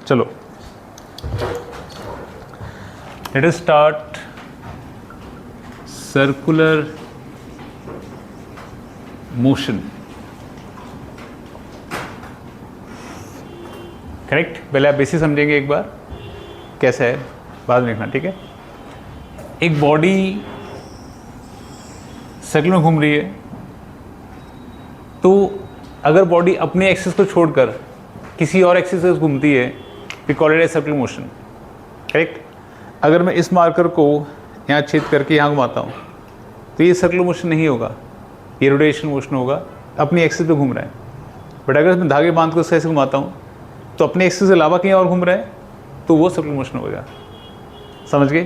चलो let us start circular motion. Correct, पहले आप बेसिक समझेंगे एक बार कैसा है, बाद में देखना, ठीक है। एक बॉडी सर्कल में घूम रही है, तो अगर बॉडी अपने एक्सिस को छोड़कर किसी और एक्सिस से घूमती है, we call it a circular motion. Correct, अगर मैं इस मार्कर को यहाँ छेद करके यहाँ घुमाता हूँ तो ये सर्कुलर मोशन नहीं होगा, ये रोटेशन मोशन होगा, अपनी एक्सिस पे घूम रहा है। बट अगर मैं धागे बांध को ऐसे घुमाता हूँ तो अपने एक्सिस के अलावा कहीं और घूम रहा है, तो वो सर्कुलर मोशन होगा। समझ गए?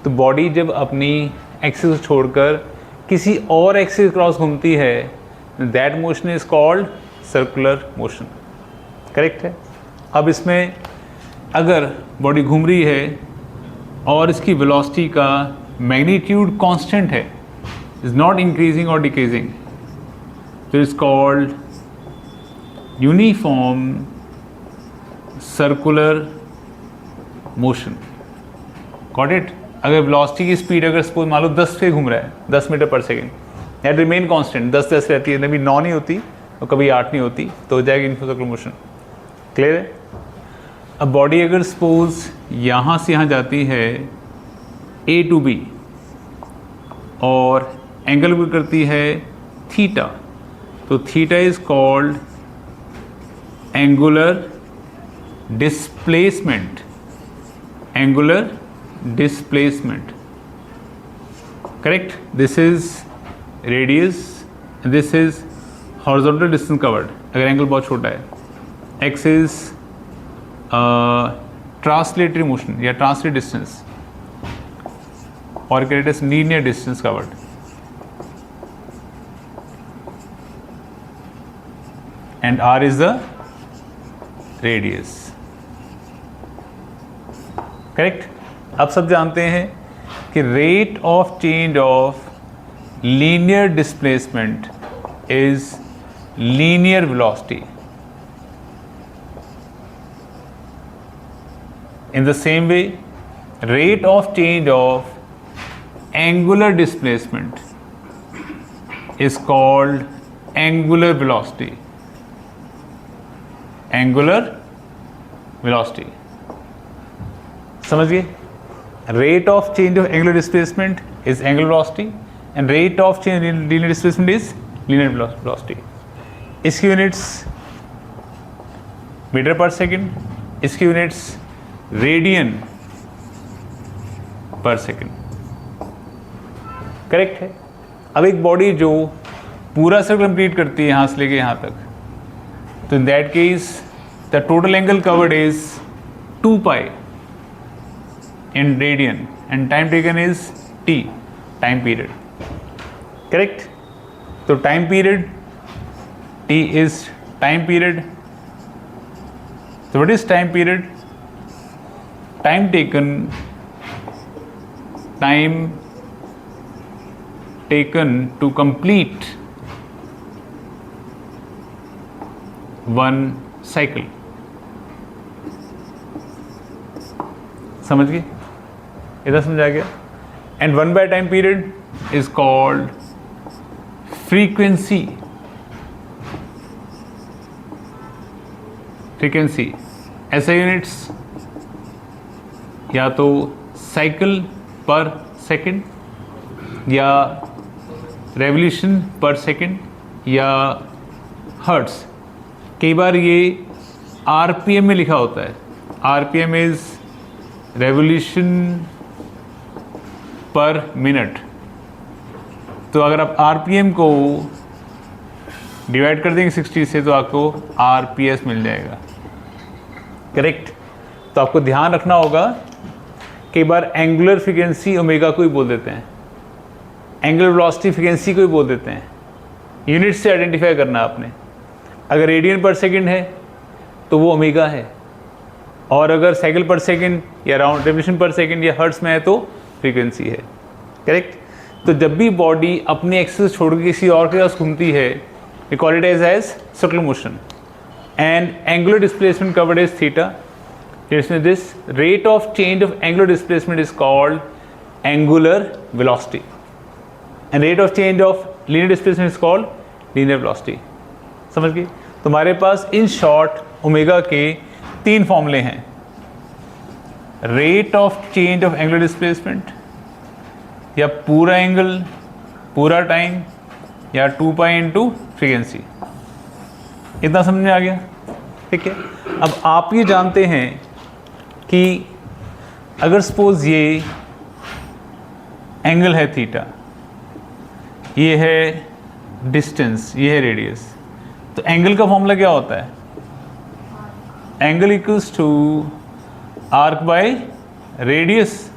तो बॉडी जब अपनी एक्सिस को छोड़कर किसी और एक्सिस क्रॉस घूमती है, that motion is called circular motion. Correct है। अब इसमें अगर बॉडी घूम रही है और इसकी वेलोसिटी का मैग्नीट्यूड कांस्टेंट है, इज नॉट इंक्रीजिंग और डिक्रीजिंग, तो is called uniform circular motion. Got it? अगर वेलोसिटी की स्पीड अगर सपोज मान लो 10 पे घूम रहा है, 10 मीटर पर सेकेंड, या रिमेन कांस्टेंट 10 रहती है, कभी 9 नहीं होती और कभी 8 नहीं होती, तो हो जाएगी यूनिफॉर्म सर्कुलर मोशन। क्लियर है? अब बॉडी अगर सपोज यहाँ से यहाँ जाती है A to B और एंगल भी करती है थीटा, तो theta is called angular displacement. Angular displacement. Correct? This is radius, this is horizontal distance covered अगर एंगल बहुत छोटा है। एक्स इज ट्रांसलेटरी मोशन या ट्रांसलेट डिस्टेंस, और it is linear distance covered. And r is the radius. Correct? अब सब जानते हैं कि rate of change of linear displacement is linear velocity. In the same way, rate of change of angular displacement is called angular velocity. Angular velocity. समझ गए? Rate of change of angular displacement is angular velocity and rate of change in linear displacement is linear velocity. इसकी units metre पर second, इसकी units radian पर second. Correct है? अब एक body जो पूरा सर्कल कंप्लीट करती है यहाँ से लेके यहाँ तक, तो in that case the total angle covered is 2 pi in radian and time taken is t, time period. Correct? तो time period t is time period. So what is time period? Time taken to complete one cycle. समझ गए? इधर समझा गया? And 1 by time period is called frequency. Frequency ऐसे units या तो cycle पर सेकंड या रेवोल्यूशन पर सेकंड या हर्ट्स। कई बार ये आरपीएम में लिखा होता है। आरपीएम इज रेवोल्यूशन पर मिनट। तो अगर आप आरपीएम को डिवाइड कर देंगे 60 से तो आपको आरपीएस मिल जाएगा। करेक्ट? तो आपको ध्यान रखना होगा, कई बार एंगुलर फ्रीक्वेंसी ओमेगा को ही बोल देते हैं, एंगुलर वेलोसिटी फ्रीक्वेंसी को ही बोल देते हैं। यूनिट से आइडेंटिफाई करना आपने। अगर रेडियन पर सेकंड है तो वो ओमेगा है, और अगर साइकिल पर सेकंड या राउंड रेवोल्यूशन पर सेकंड या हर्ट्ज में है तो फ्रीक्वेंसी है। करेक्ट? तो जब भी बॉडी अपनी एक्सिस छोड़ के किसी और के पास घूमती है, we call it as circular motion, and angular displacement covered is theta, this rate of change of angular displacement is called angular velocity and rate of change of linear displacement is called linear velocity. समझ गए? तुम्हारे पास in short omega के 3 फॉर्मूले हैं, rate of change of angular displacement, या पूरा angle पूरा time, या 2 पाई इंटू फ्रीक्वेंसी. इतना समझ में आ गया? ठीक है. अब आप ये जानते हैं कि अगर सपोज ये एंगल है थीटा, ये है डिस्टेंस, ये है रेडियस, तो एंगल का फॉर्मूला क्या होता है? Angle equals to arc by radius,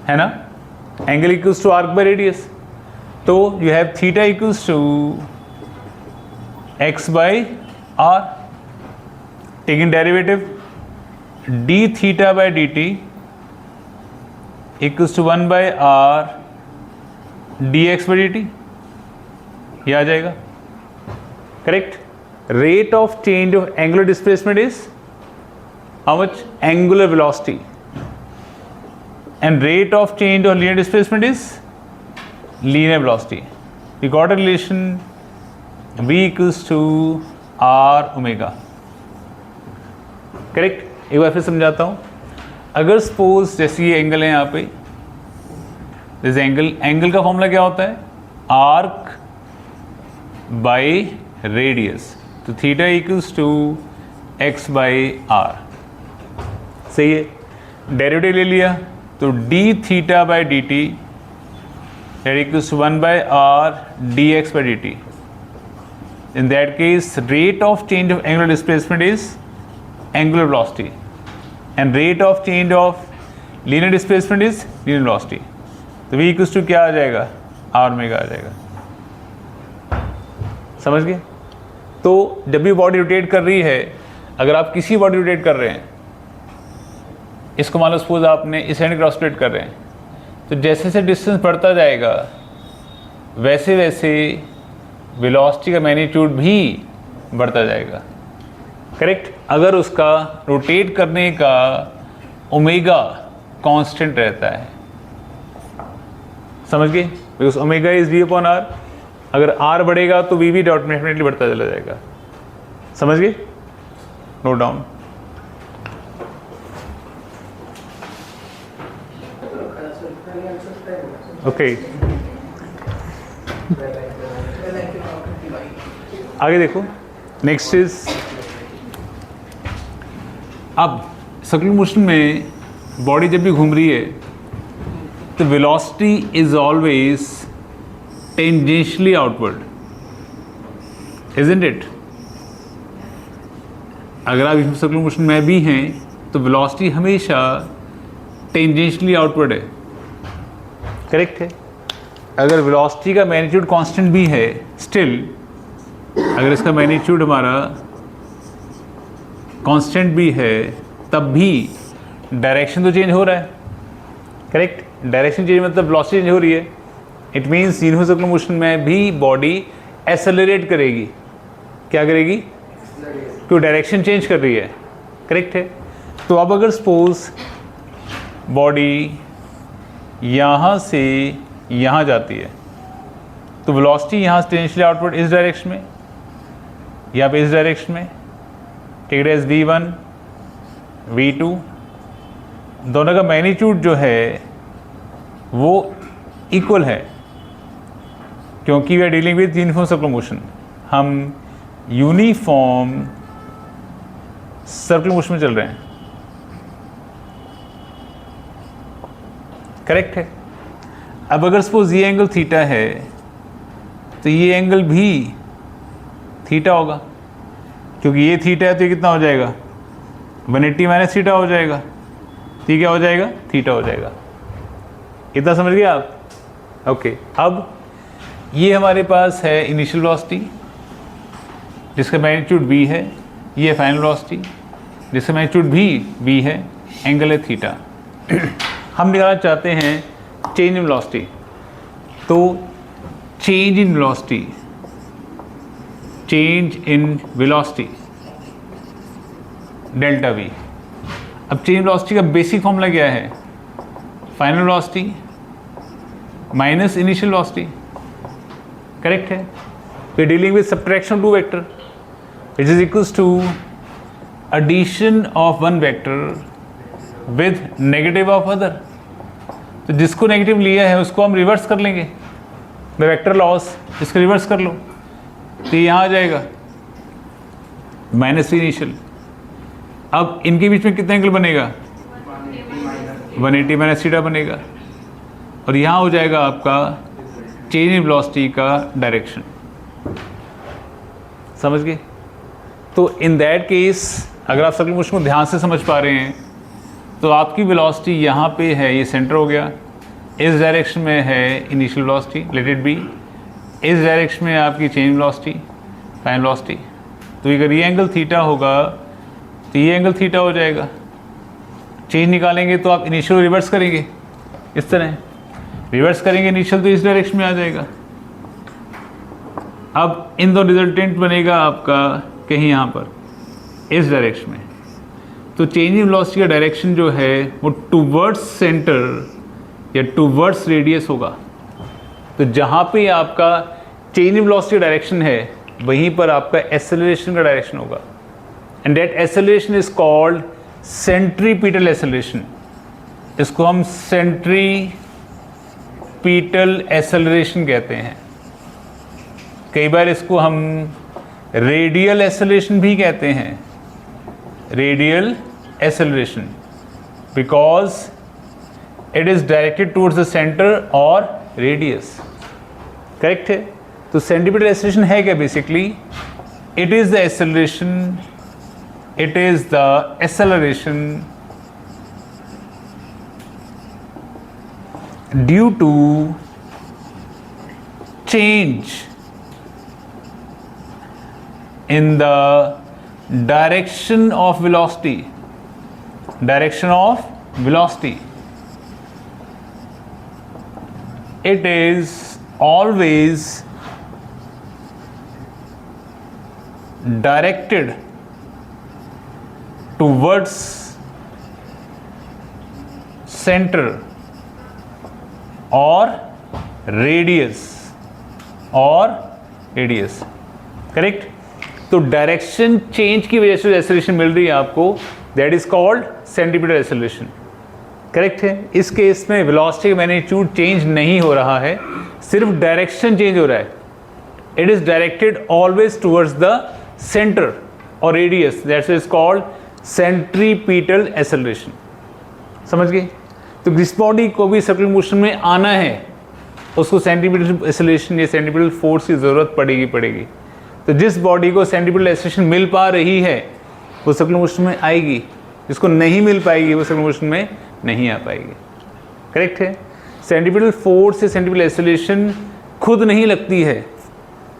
है ना? Angle equals to arc by radius. तो you have theta equals to x by r. Taking derivative d theta by d t equals to 1 by r d x by d t. ये आ जाएगा. Correct. Rate of change of angular displacement is how much? Angular velocity. And rate of change of linear displacement is linear velocity. We got a relation v equals to r omega. Correct? एक बार फिर समझाता हूँ. अगर suppose जैसे ये angle है यहाँ पे, जैसे एंगल का फॉर्मूला क्या होता है? Arc by radius. तो theta equals to x by r. सही है. डेरिवेटिव ले लिया तो d theta by d t equals to 1 by r d x by d t. In that case rate of change of angular displacement is angular velocity and rate of change of linear displacement is linear velocity. तो v equals to क्या आ जाएगा? Are omega आ जाएगा. समझ गए? तो जब भी बॉडी रोटेट कर रही है, अगर आप किसी बॉडी रोटेट कर रहे हैं, इसको मान लो सपोज आपने इस हैंड क्रॉस रोटेट कर रहे हैं, तो जैसे जैसे डिस्टेंस बढ़ता जाएगा वैसे वैसे वेलोसिटी का मैग्नीट्यूड भी बढ़ता जाएगा. करेक्ट. अगर उसका रोटेट करने का ओमेगा कांस्टेंट रहता है. समझ गए? Because omega is v upon r. अगर आर बढ़ेगा तो वी भी डेफिनेटली बढ़ता चला जाएगा. समझ गए? Note down. ओके. आगे देखो. नेक्स्ट इज, अब सर्कुलर मोशन में बॉडी जब भी घूम रही है तो velocity is always tangentially outward, isn't it? अगर आप इसमें सर्कुलर मोशन में भी हैं तो वेलोसिटी हमेशा टेंजेंशियली आउटवर्ड है. करेक्ट है. अगर वेलोसिटी का मैग्नीट्यूड कांस्टेंट भी है, स्टिल अगर इसका मैग्नीट्यूड हमारा कांस्टेंट भी है, तब भी डायरेक्शन तो चेंज हो रहा है. करेक्ट. डायरेक्शन चेंज मतलब वेलोसिटी चेंज हो रही है. It means uniform circular motion में भी बॉडी एक्सेलरेट करेगी. क्या करेगी? क्यों? डायरेक्शन चेंज कर रही है. करेक्ट है. तो अब अगर सपोज बॉडी यहाँ से यहाँ जाती है तो वेलोसिटी यहाँ से टेंजेंशियली आउटवर्ड इस डायरेक्शन में, यहाँ पे इस डायरेक्शन में. Take it as v1 v2. दोनों का मैग्नीट्यूड जो है वो इक्वल है क्योंकि we are dealing with uniform circular motion. हम यूनिफॉर्म सर्कुलर मोशन में चल रहे हैं. करेक्ट है. अब अगर सपोज ये एंगल थीटा है तो ये एंगल भी थीटा होगा, क्योंकि ये थीटा है तो ये कितना हो जाएगा? 180 माइनस थीटा हो जाएगा. तो ये क्या हो जाएगा? थीटा हो जाएगा. इतना समझ गए आप? ओके. अब ये हमारे पास है इनिशियल वेलोसिटी जिसका मैग्नीट्यूड v है, ये फाइनल वेलोसिटी जिसका मैग्नीट्यूड भी v है, एंगल है थीटा. हम निकालना चाहते हैं चेंज इन वेलोसिटी. तो change in velocity delta v. अब चेंज वेलोसिटी का बेसिक फॉर्मूला क्या है? Final velocity minus initial velocity, correct है? We dealing with subtraction to vector which is equals to addition of one vector with negative of other. तो जिसको negative लिया है उसको हम रिवर्स कर लेंगे बाय वेक्टर लॉस, इसको रिवर्स कर लो तो यहाँ आ जाएगा माइनस इनिशियल। अब इनके बीच में कितना एंगल बनेगा? 180 माइनस थीटा बनेगा और यहाँ हो जाएगा आपका चेंज इन वेलोसिटी का डायरेक्शन। समझ गए? तो इन दैट केस अगर आप सर्कुलर मोशन को ध्यान से समझ पा रहे हैं तो आपकी वेलोसिटी यहाँ पे है, ये सेंटर हो गया, इस डायरेक्शन में है initial velocity let it be, इस डायरेक्शन में आपकी चेंज वेलोसिटी फाइनल वेलोसिटी। तो अगर ये एंगल थीटा होगा तो ये एंगल थीटा हो जाएगा। चेंज निकालेंगे तो आप इनिशियल रिवर्स करेंगे, इस तरह रिवर्स करेंगे इनिशियल तो इस डायरेक्शन में आ जाएगा। अब इन दो रिजल्टेंट बनेगा आपका कहीं यहाँ पर इस डायरेक्शन में, तो चेंज इन वेलोसिटी का डायरेक्शन जो है वो टूवर्ड्स सेंटर या टूवर्ड्स रेडियस होगा। तो जहाँ पे आपका चेंज इन वेलोसिटी डायरेक्शन है वहीं पर आपका एक्सेलरेशन का डायरेक्शन होगा and that acceleration is called centripetal acceleration. इसको हम सेंट्रीपिटल एक्सेलरेशन कहते हैं। कई बार इसको हम रेडियल एक्सेलरेशन भी कहते हैं, radial acceleration, because it is directed towards the centre और रेडियस, करेक्ट है? तो सेंट्रीपिटल एक्सेलरेशन है क्या? Basically it is the acceleration, it is the acceleration due to change in the direction of velocity, direction of velocity. It is always directed towards center और radius correct? तो direction change की वजह से acceleration मिल रही है आपको, that is called centripetal acceleration, correct है? इस केस में वेलोसिटी का मैग्नीट्यूड चेंज नहीं हो रहा है, सिर्फ डायरेक्शन चेंज हो रहा है। It is directed always towards the centre और radius, that's is called centripetal acceleration. समझ गए? तो जिस बॉडी को भी सर्कुलर मोशन में आना है उसको सेंट्रीपिटल एक्सेलरेशन या सेंट्रीपिटल फोर्स की ज़रूरत पड़ेगी। तो जिस बॉडी को सेंट्रीपिटल एक्सेलरेशन मिल पा रही है वो सर्कुलर मोशन में आएगी, जिसको नहीं मिल पाएगी वो सर्कुलर मोशन में नहीं आ पाएगी, करेक्ट है? सेंट्रीपिटल फोर्स या सेंट्रीपिटल एक्सेलरेशन खुद नहीं लगती है,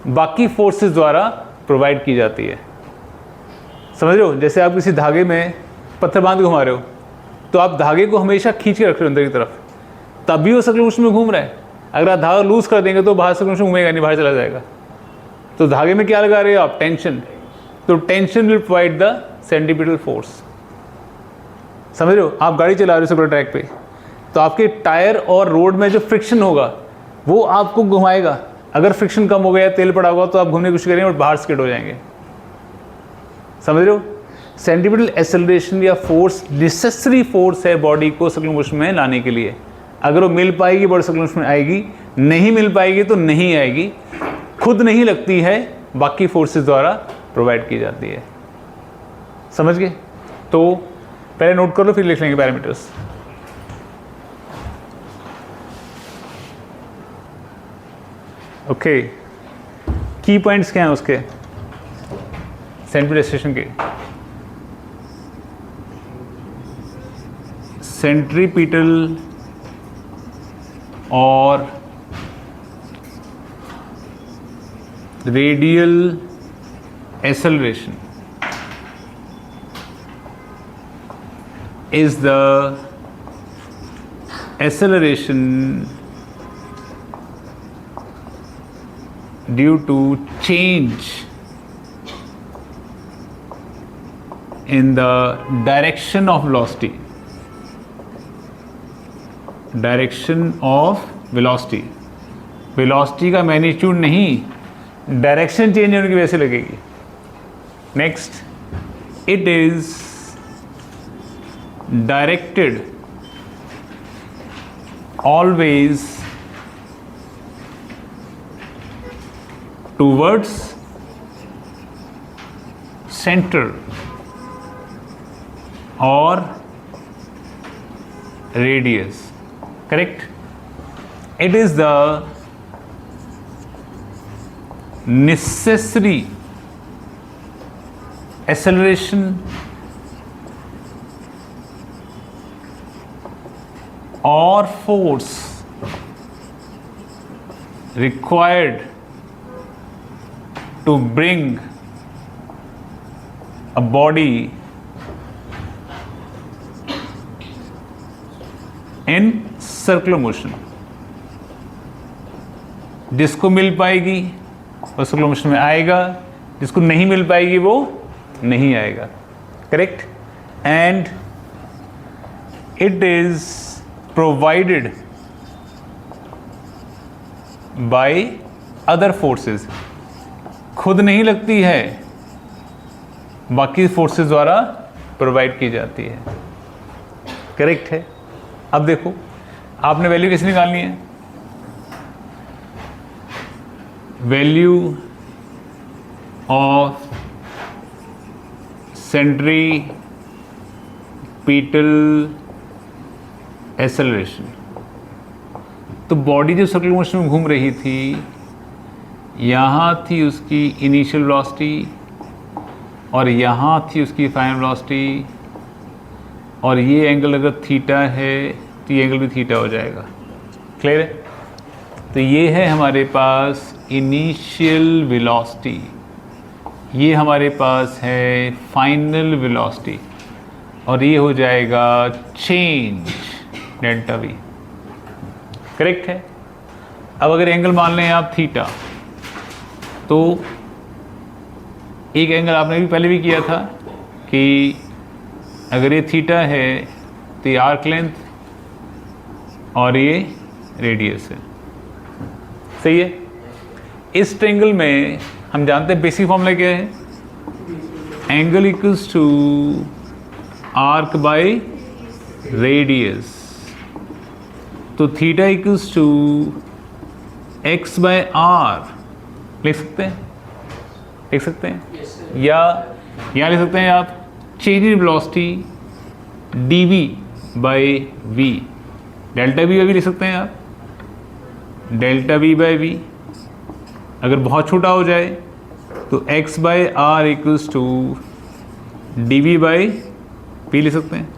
बाकी फोर्सेस द्वारा प्रोवाइड की जाती है। समझ रहे हो? जैसे आप किसी धागे में पत्थर बांध के घुमा रहे हो तो आप धागे को हमेशा खींच के रख रहे हो अंदर की तरफ, तभी वो सर्कुलर मोशन में घूम रहा है। अगर आप धागा लूज कर देंगे तो बाहर सर्कुलर मोशन घूमेगा नहीं, बाहर चला जाएगा। तो धागे में क्या लगा रहे हो आप? टेंशन। तो tension will provide the centripetal force. समझ रहे हो? आप गाड़ी चला रहे हो सर्कुलर ट्रैक पे, तो आपके टायर और रोड में जो फ्रिक्शन होगा वो आपको घुमाएगा। अगर फ्रिक्शन कम हो गया, तेल पड़ा होगा, तो आप घूमने की कोशिश करेंगे और बाहर स्किड हो जाएंगे। समझ रहे हो? सेंट्रीपिटल एक्सेलरेशन या फोर्स नेसेसरी फोर्स है बॉडी को सर्कुलर मोशन में लाने के लिए। अगर वो मिल पाएगी बॉडी सर्कुलर मोशन में आएगी, नहीं मिल पाएगी तो नहीं आएगी। खुद नहीं लगती है, बाकी फोर्सेस द्वारा प्रोवाइड की जाती है। समझ गए? तो पहले नोट कर लो, फिर लिख लेंगे पैरामीटर्स। ओके, की पॉइंट्स क्या हैं उसके सेंट्रीपिटल एक्सेलरेशन के? सेंट्रीपिटल और radial acceleration is the acceleration due to change in the direction of velocity. Direction of velocity. Velocity का मैग्नीट्यूड नहीं, डायरेक्शन चेंज होने की वजह से लगेगी. Next, it is directed always towards center or radius. Correct? It is the necessary acceleration or force required to bring a body in circular motion. जिसको मिल पाएगी वो सर्कुलर मोशन में आएगा, जिसको नहीं मिल पाएगी वो नहीं आएगा. Correct? And it is provided by other forces. खुद नहीं लगती है, बाकी फोर्सेस द्वारा प्रोवाइड की जाती है. करेक्ट है? अब देखो, आपने वैल्यू कैसे निकालनी है? Value of centripetal acceleration. तो बॉडी जो सर्कुलर मोशन में घूम रही थी, यहाँ थी उसकी इनिशियल वेलोसिटी और यहाँ थी उसकी फाइनल वेलोसिटी, और ये एंगल अगर थीटा है तो ये एंगल भी थीटा हो जाएगा. क्लियर है? तो ये है हमारे पास इनिशियल वेलोसिटी, ये हमारे पास है फाइनल वेलोसिटी, और ये हो जाएगा चेंज डेल्टा वी. करेक्ट है? अब अगर एंगल मान लें आप थीटा, तो एक एंगल आपने भी पहले भी किया था कि अगर ये थीटा है तो ये आर्क लेंथ और ये रेडियस है. सही है? इस ट्रायंगल में हम जानते हैं बेसिक फॉर्मूला क्या है? Angle equals to arc by radius. तो theta equals to x by r लिख सकते हैं, लिख सकते हैं. या यहाँ लिख सकते हैं आप change in velocity d v by v. Delta v भी लिख सकते हैं आप, डेल्टा वी बाई वी. अगर बहुत छोटा हो जाए तो x by r equals to d v by p लिख सकते हैं.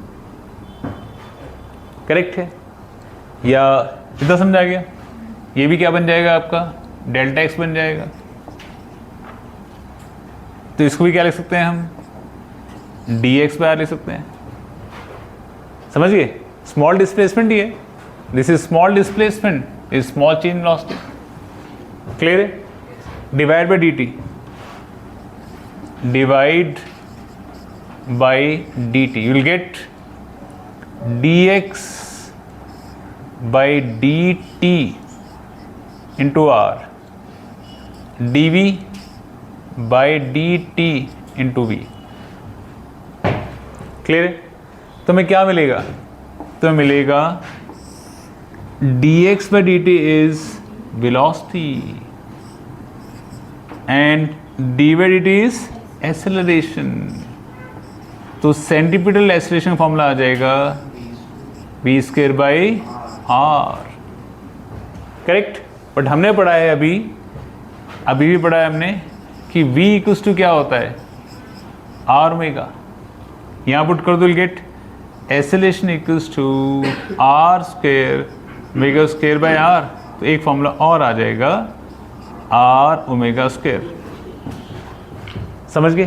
करेक्ट है? या इतना समझा गया? ये भी क्या बन जाएगा आपका? डेल्टा एक्स बन जाएगा. तो इसको भी क्या लिख सकते हैं हम? डी एक्स बाई आर लिख सकते हैं. समझ गए? स्मॉल डिस्प्लेसमेंट ही है. This is small displacement, is small change in velocity. Clear है? Divide by d t, divide by d t, you will get d x by d t into r, d v by d t into v. Clear है? तो हमें क्या मिलेगा? तो हमें मिलेगा d x by d t is velocity and d by d t is acceleration. तो centripetal acceleration formula आ जाएगा we square by r. Correct? But हमने पढ़ा है अभी भी पढ़ा है हमने कि v इक्वल्स टू क्या होता है? Are omega. यहाँ पुट कर दो, will get acceleration equals to r square omega square by r. तो एक फॉर्मूला और आ जाएगा आर ओमेगा स्क्वायर. समझ गए?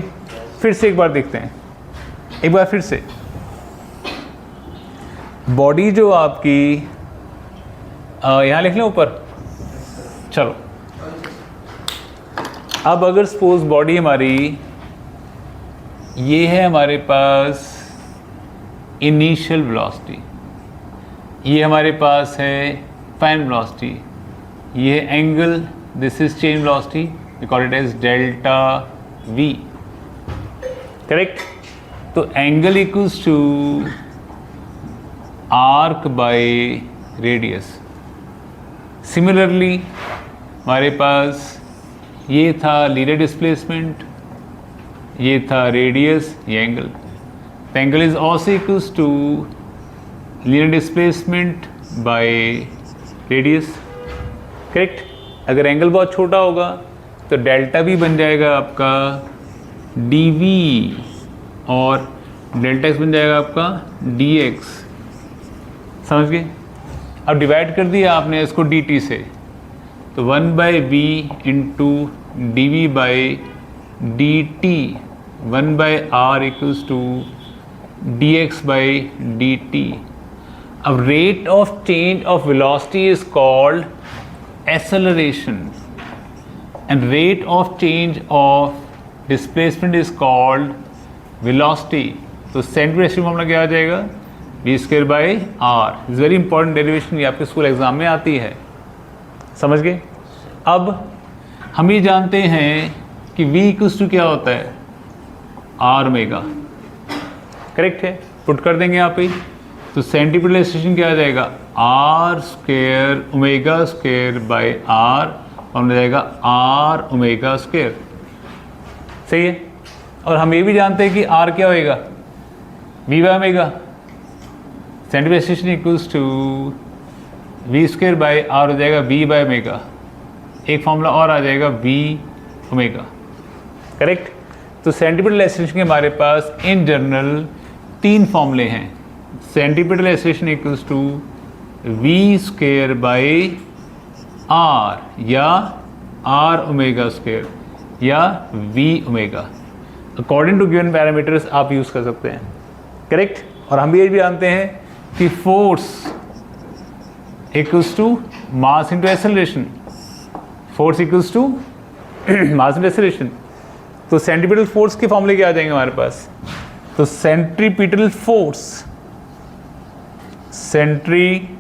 फिर से एक बार देखते हैं, एक बार फिर से. बॉडी जो आपकी यहाँ लिख लें ऊपर. चलो, अब अगर सपोज बॉडी हमारी ये है हमारे पास इनिशियल वेलोसिटी, ये हमारे पास है फाइनल वेलोसिटी, ये है angle, this is change velocity, we call it as delta v, correct. तो angle equals to arc by radius. Similarly हमारे पास ये था लीनियर डिस्प्लेसमेंट, ये था रेडियस, ये angle. The angle is also equals to linear displacement by radius, correct. अगर angle बहुत छोटा होगा तो डेल्टा भी बन जाएगा आपका dv और डेल्टा x बन जाएगा आपका dx, समझ गए। अब डिवाइड कर दिया आपने इसको dt से, तो 1/v into d v by d t 1/r equals to d x by d t. अब rate of change of velocity is called acceleration and rate of change of displacement is called velocity। तो centrifugal formula क्या आ जाएगा, v square by r. Is very important derivation, ये आपके school exam में आती है, समझ गए। अब हम ये जानते हैं कि v इक्वल्स टू क्या होता है, आर ओमेगा, करेक्ट है। पुट कर देंगे यहाँ पे, तो सेंटीमीटर एक्सेलरेशन क्या आ जाएगा, r square omega square by r, और मिल जाएगा आर ओमेगा स्क्वायर, सही है। और हम ये भी जानते हैं कि आर क्या होएगा, v by omega, centripetal acceleration equals to v square by r हो जाएगा वी बाई ओमेगा। एक फॉर्मूला और आ जाएगा वी ओमेगा, करेक्ट। तो सेंटीमीटर एक्सेलरेशन के हमारे पास इन जनरल 3 फॉर्मूले हैं। Centripetal acceleration equals to v square by r, या आर ओमेगा स्क्वायर, या v omega, according to given parameters आप यूज़ कर सकते हैं, करेक्ट। और हम ये भी जानते हैं कि force equals to mass into acceleration, force equals to mass into acceleration. तो सेंटीमीटर फोर्स के फॉर्मूले क्या आ जाएंगे हमारे पास, तो सेंट्रीपिटल फोर्स, सेंट्रीपिटल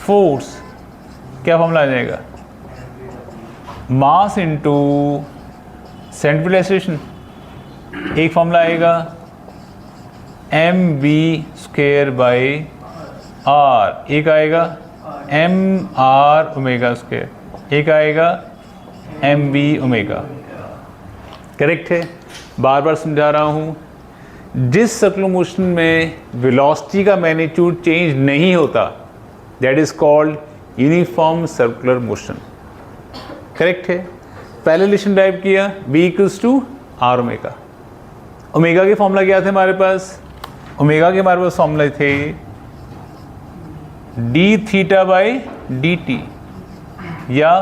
फोर्स क्या फॉर्मूला आ जाएगा, मास इंटू सेंट्रीपिटल एक्सेलरेशन। एक फॉर्मूला आएगा m v square by r, एक आएगा एम आर ओमेगा स्क्वायर, एक आएगा एम वी ओमेगा, करेक्ट है। बार बार समझा रहा हूँ, जिस सर्कुलर मोशन में वेलोसिटी का मैग्नीट्यूड चेंज नहीं होता, that is called uniform circular motion, correct है। पहले रिलेशन ड्राइव किया, v equals to r omega. Omega के फॉर्मूला क्या थे हमारे पास, ओमेगा के हमारे पास फॉर्मूला थे d theta by d t, या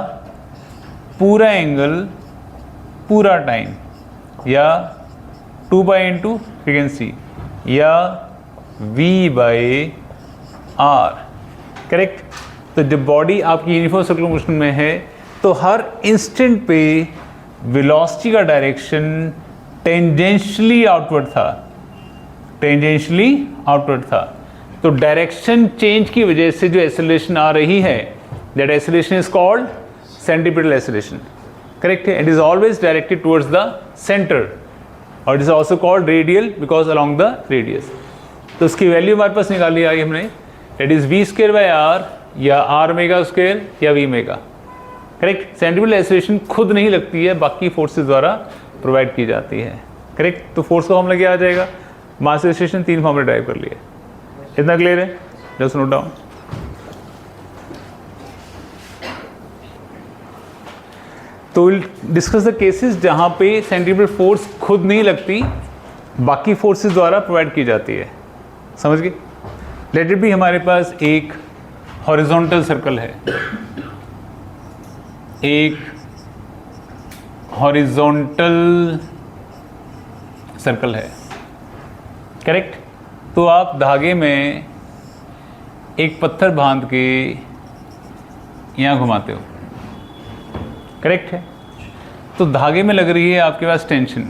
पूरा एंगल पूरा टाइम, या 2 बाई इंटू फ्रीक्वेंसी, या v बाई आर, करेक्ट। तो जब बॉडी आपकी यूनिफॉर्म सर्कुलर मोशन में है तो हर इंस्टेंट पे वेलोसिटी का डायरेक्शन टेंजेंशियली आउटवर्ड था, टेंजेंशियली आउटवर्ड था। तो डायरेक्शन चेंज की वजह से जो एक्सेलरेशन आ रही है, that acceleration is called centripetal acceleration, correct है। It is always directed towards the centre, और it is also called radial because along the radius. तो उसकी वैल्यू हमारे पास निकाली आई हमने, that is v square by r, या आर ओमेगा स्क्वायर, या v omega, correct. Centripetal acceleration खुद नहीं लगती है, बाकी फोर्सेस द्वारा प्रोवाइड की जाती है, करेक्ट। तो फोर्स का फॉर्मूला क्या आ जाएगा, मास एक्सेलरेशन, 3 फॉर्मूले ड्राइव कर लिए। इतना क्लियर है, जस्ट नोट डाउन। तो विल डिस्कस द केसेस जहाँ पे सेंट्रीपिटल फोर्स खुद नहीं लगती, बाकी फोर्सेस द्वारा प्रोवाइड की जाती है, समझ गए। लेट इट बी हमारे पास एक हॉरिजॉन्टल सर्कल है, एक हॉरिजॉन्टल सर्कल है, करेक्ट। तो आप धागे में एक पत्थर बांध के यहाँ घुमाते हो, करेक्ट है। तो धागे में लग रही है आपके पास tension.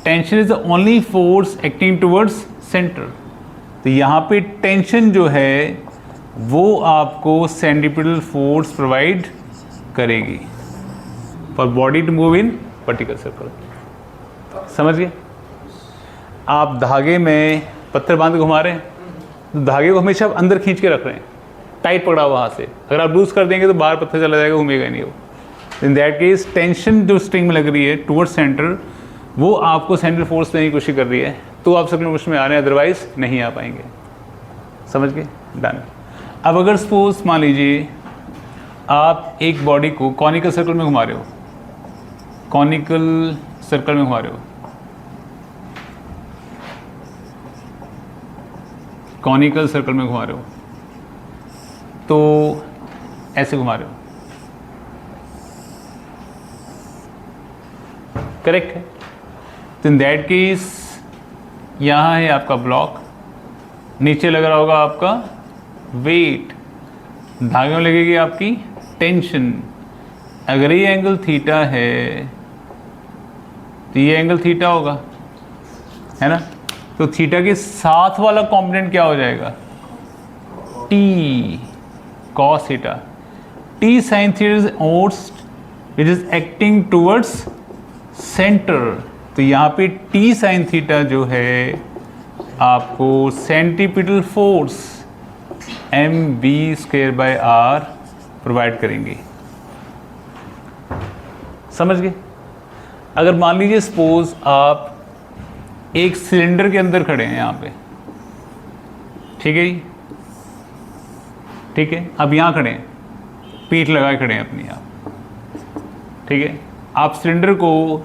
Tension is the only force acting towards centre. तो यहाँ पे टेंशन जो है वो आपको सेंट्रीपिटल फोर्स प्रोवाइड करेगी for body to move in vertical circle. समझ गए? आप धागे में पत्थर बांध घुमा रहे हैं तो धागे को हमेशा आप अंदर खींच के रख रहे हैं, टाइट पकड़ा हुआ हाथ से। अगर आप लूज कर देंगे तो बाहर पत्थर चला जाएगा, घूमेगा नहीं वो। इन दैट केस टेंशन जो स्ट्रिंग में लग रही है टुवर्ड सेंटर वो आपको सेंट्रल फोर्स देने की कोशिश कर रही है, तो आप सर्कुलर मोशन में आ रहे हैं, अदरवाइज नहीं आ पाएंगे। समझ गए? डन। अब अगर सपोज मान लीजिए आप एक बॉडी को कॉनिकल सर्कल में घुमा रहे हो, कॉनिकल सर्कल में घुमा रहे हो, कॉनिकल सर्कल में घुमा रहे हो, तो ऐसे घुमा रहे हो, करेक्ट है? तो इन दैट केस यहाँ है आपका ब्लॉक, नीचे लग रहा होगा आपका वेट, धागे में लगेगी आपकी टेंशन। अगर ये एंगल थीटा है तो ये एंगल थीटा होगा, है ना? तो थीटा के साथ वाला कॉम्पोनेंट क्या हो जाएगा? T cos theta. T sine theta is worst it is acting towards centre. तो यहाँ पे टी साइन थीटा जो है आपको सेंट्रीपिटल फोर्स mv²/r प्रोवाइड करेंगे। समझ गए? अगर मान लीजिए सपोज आप एक सिलेंडर के अंदर खड़े हैं यहाँ पे, ठीक है जी, ठीक है, अब यहाँ खड़े हैं, पीठ लगाए खड़े हैं अपनी आप, ठीक है। आप सिलेंडर को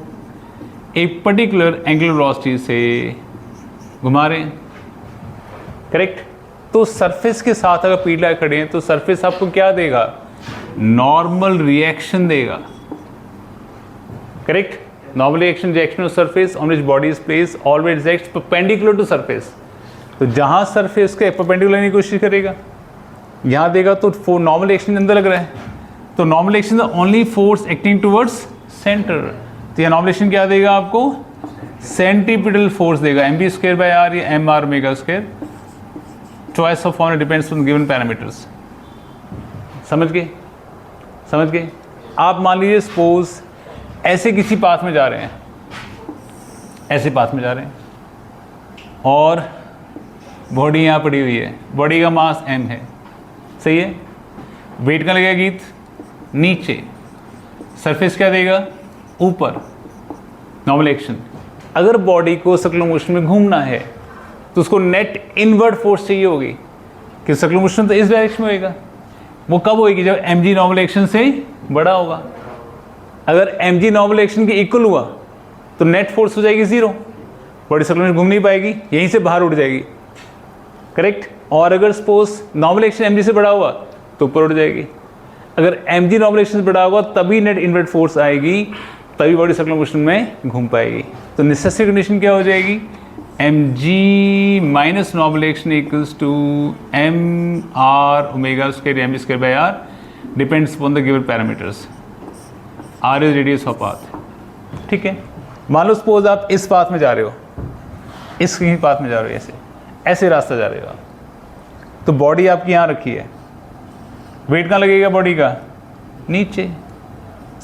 एक पर्टिकुलर एंगुलर वेलोसिटी से घुमा रहे हैं, करेक्ट। तो सरफेस के साथ अगर पीठ लगाए खड़े हैं तो सरफेस आपको क्या देगा? नॉर्मल रिएक्शन देगा, correct. Normal reaction of surface on which body is placed always acts perpendicular to surface. तो जहां सरफेस के परपेंडिकुलर लेने की कोशिश करेगा, यहाँ देगा तो नॉर्मल रिएक्शन अंदर लग रहा है, तो normal reaction the only force acting towards centre. तो यह नॉर्मल रिएक्शन क्या देगा आपको? सेंट्रीपिटल फोर्स देगा, mv²/r या mr ओमेगा²। Choice of formula depends on given parameters. समझ गए? समझ गए? आप मान लीजिए सपोज ऐसे किसी पाथ में जा रहे हैं, ऐसे पाथ में जा रहे हैं और बॉडी यहाँ पड़ी हुई है, बॉडी का मास m है, सही है। वेट का लगेगा गीत नीचे, सरफेस क्या देगा? ऊपर, नॉर्मल एक्शन। अगर बॉडी को सर्कुलर मोशन में घूमना है तो उसको नेट इनवर्ड फोर्स चाहिए होगी कि सर्कुलर मोशन तो इस डायरेक्शन में होएगा। वो कब होएगी? जब mg नॉर्मल एक्शन से बड़ा होगा। अगर mg नॉर्मल एक्शन के इक्वल हुआ तो नेट फोर्स हो जाएगी 0, बॉडी सर्कुलर में घूम नहीं पाएगी, यहीं से बाहर उड़ जाएगी, करेक्ट। और अगर सपोज नॉर्मल एक्शन mg से बड़ा हुआ तो ऊपर उड़ जाएगी। अगर mg नॉर्मल एक्शन से बड़ा होगा तभी नेट इनवर्ड फोर्स आएगी, तभी बॉडी सर्कुलर मोशन में घूम पाएगी। तो नेसेसरी कंडीशन क्या हो जाएगी? mg minus normal action equals to mr omega mv²/r depends upon the given parameters. r is radius of path, ठीक है। मान लो सपोज आप इस पाथ में जा रहे हो, इस कहीं पाथ में जा रहे हो, ऐसे ऐसे रास्ता जा रहे हो आप, तो बॉडी आपकी यहाँ रखी है, वेट कहाँ लगेगा बॉडी का? नीचे।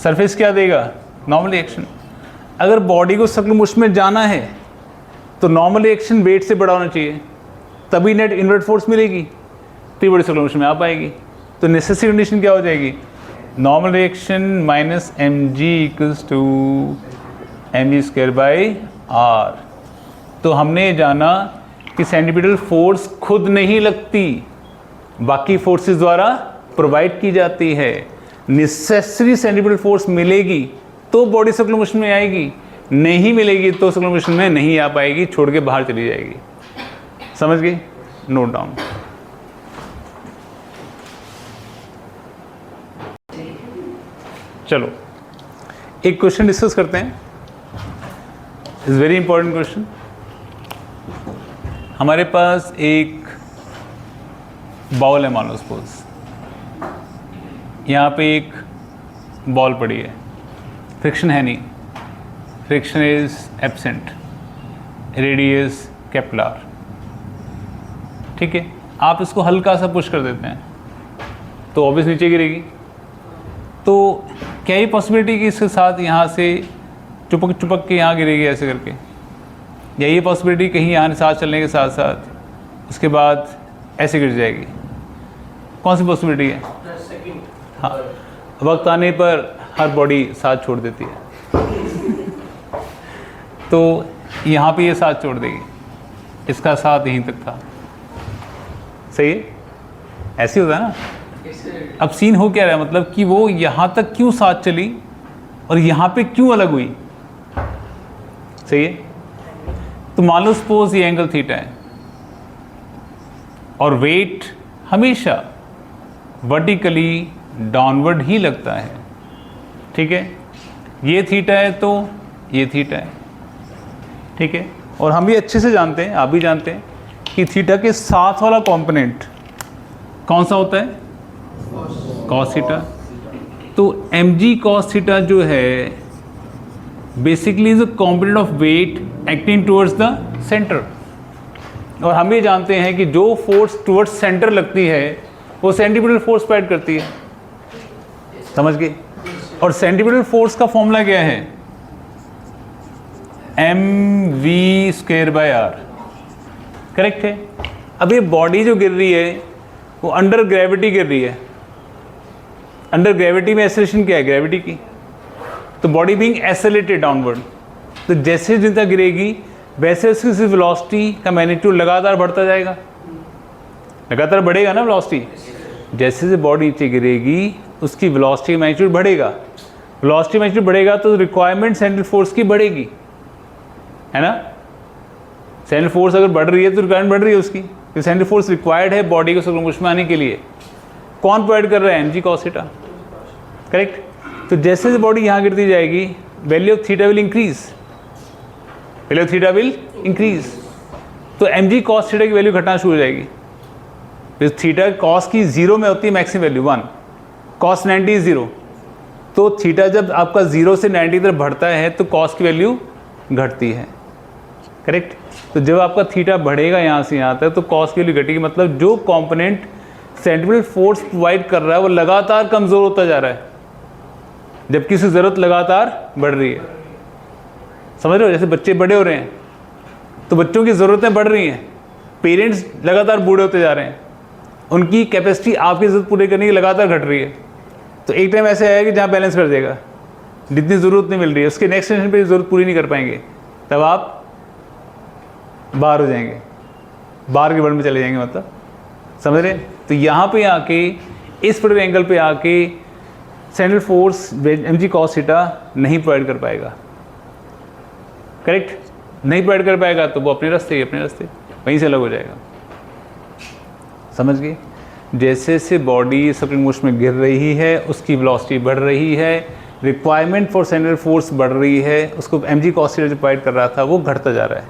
सरफेस क्या देगा? Normal action. अगर बॉडी को सर्कुलर मोशन में जाना है तो नॉर्मल एक्शन वेट से बड़ा होना चाहिए, तभी नेट इनवर्ड फोर्स मिलेगी, तभी बॉडी सर्कुलर मोशन में आ पाएगी। तो नेसेसरी कंडीशन क्या हो जाएगी? Normal reaction minus mg equals to mv²/r। तो हमने जाना कि सेंट्रीपिटल फोर्स खुद नहीं लगती, बाकी फोर्सेस द्वारा प्रोवाइड की जाती है। नेसेसरी सेंट्रीपिटल फोर्स मिलेगी तो बॉडी सर्कुलर मोशन में आएगी, नहीं मिलेगी तो सर्कुलर मोशन में नहीं आ पाएगी, छोड़ के बाहर चली जाएगी। समझ गए? Note down. चलो एक क्वेश्चन डिस्कस करते हैं, इज वेरी इंपॉर्टेंट क्वेश्चन। हमारे पास एक बॉल है, मान लो सपोज यहाँ पे एक बॉल पड़ी है, फ्रिक्शन है नहीं, friction is absent, radius Kepler. ठीक है, आप इसको हल्का सा पुश कर देते हैं तो ऑब्वियस नीचे गिरेगी। तो क्या ये पॉसिबिलिटी कि इसके साथ यहाँ से चुपक के यहाँ गिरेगी ऐसे करके, या ये पॉसिबिलिटी कहीं यहाँ साथ चलने के साथ साथ उसके बाद ऐसे गिर जाएगी? कौन सी पॉसिबिलिटी है? हाँ, वक्त आने पर हर बॉडी साथ छोड़ देती है, तो यहाँ पे ये साथ छोड़ देगी, इसका साथ यहीं तक था। सही है, ऐसे होता है ना। अब सीन हो क्या रहा है, मतलब कि वो यहाँ तक क्यों साथ चली और यहाँ पे क्यों अलग हुई? सही है, तो मान लो सपोज ये एंगल थीटा है और वेट हमेशा वर्टिकली डाउनवर्ड ही लगता है। ठीक है, ये थीटा है तो ये थीटा है। ठीक है, और हम भी अच्छे से जानते हैं, आप भी जानते हैं कि थीटा के साथ वाला कंपोनेंट कौन सा होता है? Cos theta. तो mg cos थीटा जो है basically is a component of weight acting towards the centre. और हम ये जानते हैं कि जो फोर्स टुवर्ड्स सेंटर लगती है वो सेंटीमीटर फोर्स प्रोवाइड करती है। समझ गए? और सेंटीमीटर फोर्स का फॉर्मूला क्या है? mv²/r। करेक्ट है। अब ये बॉडी जो गिर रही है वो अंडर ग्रेविटी गिर रही है। अंडर ग्रेविटी में एक्सेलरेशन क्या है? ग्रेविटी की। तो बॉडी बीइंग एक्सेलरेटेड डाउनवर्ड, तो जैसे जितना गिरेगी वैसे उसकी वेलोसिटी का मैग्नीट्यूड लगातार बढ़ता जाएगा, लगातार बढ़ेगा ना वेलोसिटी। जैसे जैसे बॉडी नीचे गिरेगी उसकी वेलोसिटी का मैग्नीट्यूड बढ़ेगा, वेलोसिटी मैग्नीट्यूड बढ़ेगा तो रिक्वायरमेंट सेंट्रल फोर्स की बढ़ेगी, है ना। सेंट्रल फोर्स अगर बढ़ रही है तो रिक्वायरमेंट बढ़ रही है उसकी, तो सेंट्रल फोर्स रिक्वायर्ड है बॉडी को सर्कुलर मोशन में आने के लिए। कौन प्रोवाइड कर रहा है? mg cos theta. करेक्ट। तो जैसे जैसे बॉडी यहाँ गिरती जाएगी value of theta will increase, value of theta will increase. तो mg cos थीटा की वैल्यू घटना शुरू हो जाएगी। थीटा कॉस की 0 में होती है मैक्सिमम वैल्यू 1, cos 90 इज 0। तो थीटा जब आपका 0 से 90 तरफ बढ़ता है तो कॉस की वैल्यू घटती है। करेक्ट। तो जब आपका थीटा बढ़ेगा यहाँ से यहाँ तक तो कॉस की वैल्यू घटेगी, मतलब जो कंपोनेंट सेंट्रल फोर्स प्रोवाइड कर रहा है वो लगातार कमज़ोर होता जा रहा है, जबकि उसकी ज़रूरत लगातार बढ़ रही है। समझ रहे हो? जैसे बच्चे बड़े हो रहे हैं तो बच्चों की ज़रूरतें बढ़ रही हैं, पेरेंट्स लगातार बूढ़े होते जा रहे हैं, उनकी कैपेसिटी आपकी ज़रूरत पूरी करने की लगातार घट रही है। तो एक टाइम ऐसे आएगा कि जहाँ बैलेंस कर देगा, जितनी ज़रूरत नहीं मिल रही है उसके नेक्स्ट जनरेशन पे ज़रूरत पूरी नहीं कर पाएंगे, तब आप बाहर हो जाएंगे, बाहर के वर्ल्ड में चले जाएंगे, मतलब समझ रहे। तो यहाँ पे आके इस पर्टिकुलर एंगल पे आके central force mg cos theta नहीं प्रोवाइड कर पाएगा। करेक्ट, नहीं प्रोवाइड कर पाएगा तो वो अपने रास्ते वहीं से अलग हो जाएगा। समझ गए? जैसे जैसे बॉडी सर्कुलर मोशन में गिर रही है उसकी वेलोसिटी बढ़ रही है, रिक्वायरमेंट फॉर सेंट्रल फोर्स बढ़ रही है, उसको mg cos थीटा जो प्रोवाइड कर रहा था वो घटता जा रहा है।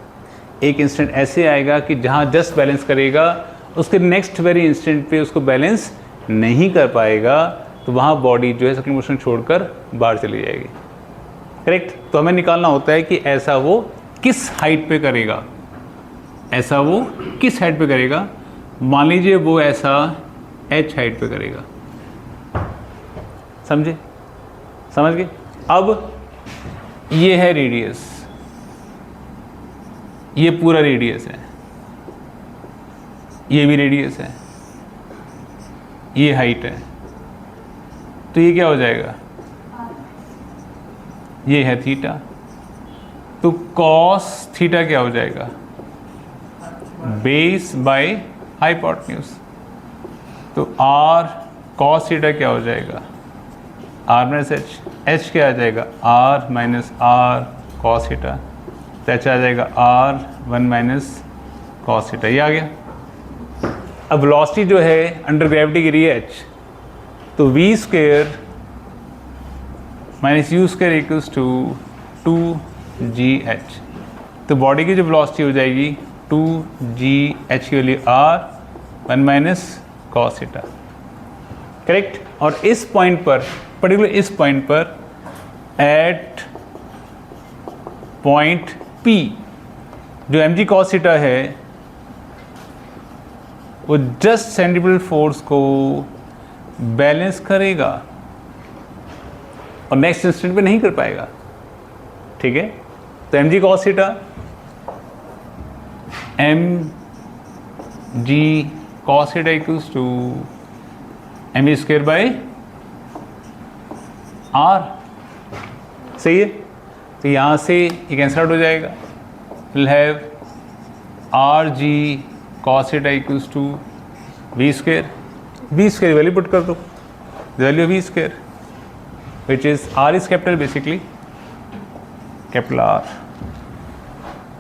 एक इंस्टेंट ऐसे आएगा कि जहाँ जस्ट बैलेंस करेगा उसके नेक्स्ट वेरी इंस्टेंट पे उसको बैलेंस नहीं कर पाएगा, तो वहाँ बॉडी जो है सर्कुलर मोशन छोड़कर बाहर चली जाएगी। करेक्ट। तो हमें निकालना होता है कि ऐसा वो किस हाइट पे करेगा, ऐसा वो किस हाइट पे करेगा। मान लीजिए वो ऐसा h हाइट पे करेगा। समझे? समझ गए? अब ये है रेडियस, ये पूरा रेडियस है, ये भी रेडियस है, ये हाइट है, तो ये क्या हो जाएगा? ये है थीटा। तो कॉस थीटा क्या हो जाएगा? Base by hypotenuse. तो आर कॉस थीटा क्या हो जाएगा? R minus H. एच क्या आ जाएगा? R minus r cos theta. तो एच आ जाएगा आर 1 माइनस कॉस थीटा। ये आ गया। अब वेलोसिटी जो है अंडर ग्रेविटी गिरी है एच, तो v² minus u² equals to 2gh। तो बॉडी की जो वेलोसिटी हो जाएगी 2gh की value r 1 minus cos theta. Correct. और इस पॉइंट पर, पर्टिकुलर इस पॉइंट पर एट पॉइंट P, जो mg cos थीटा है वो जस्ट सेंट्रीफ्यूगल फोर्स को बैलेंस करेगा और नेक्स्ट इंस्टेंट पे नहीं कर पाएगा, ठीक है। तो mg cos theta mg cos theta equals to mv square by r, सही है। तो यहाँ से ये कैंसल आउट हो जाएगा, will have r g cos theta equals to v square value put कर दो, value v square which is r is capital, basically capital r,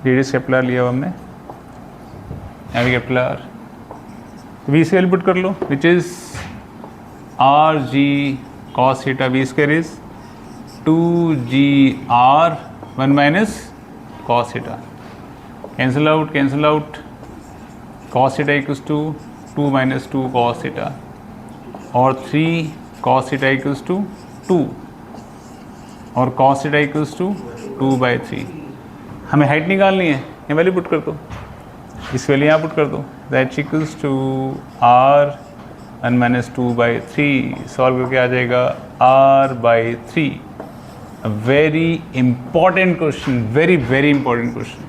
radius capital r लिया हुआ हमने, यहाँ भी capital r, v square put कर लो which is r g cos theta v square is 2gr 1 minus cos theta, cancel out, cos theta equals to 2 minus 2 cos theta और 3 cos theta equals to 2 और cos theta equals to 2/3। हमें height निकालनी है, ये value put कर दो, इस value यहाँ पुट कर दो, that equals to r 1 minus 2/3, solve करके आ जाएगा r/3। A very important question, very important question,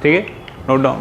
ठीक है, नोट डाउन।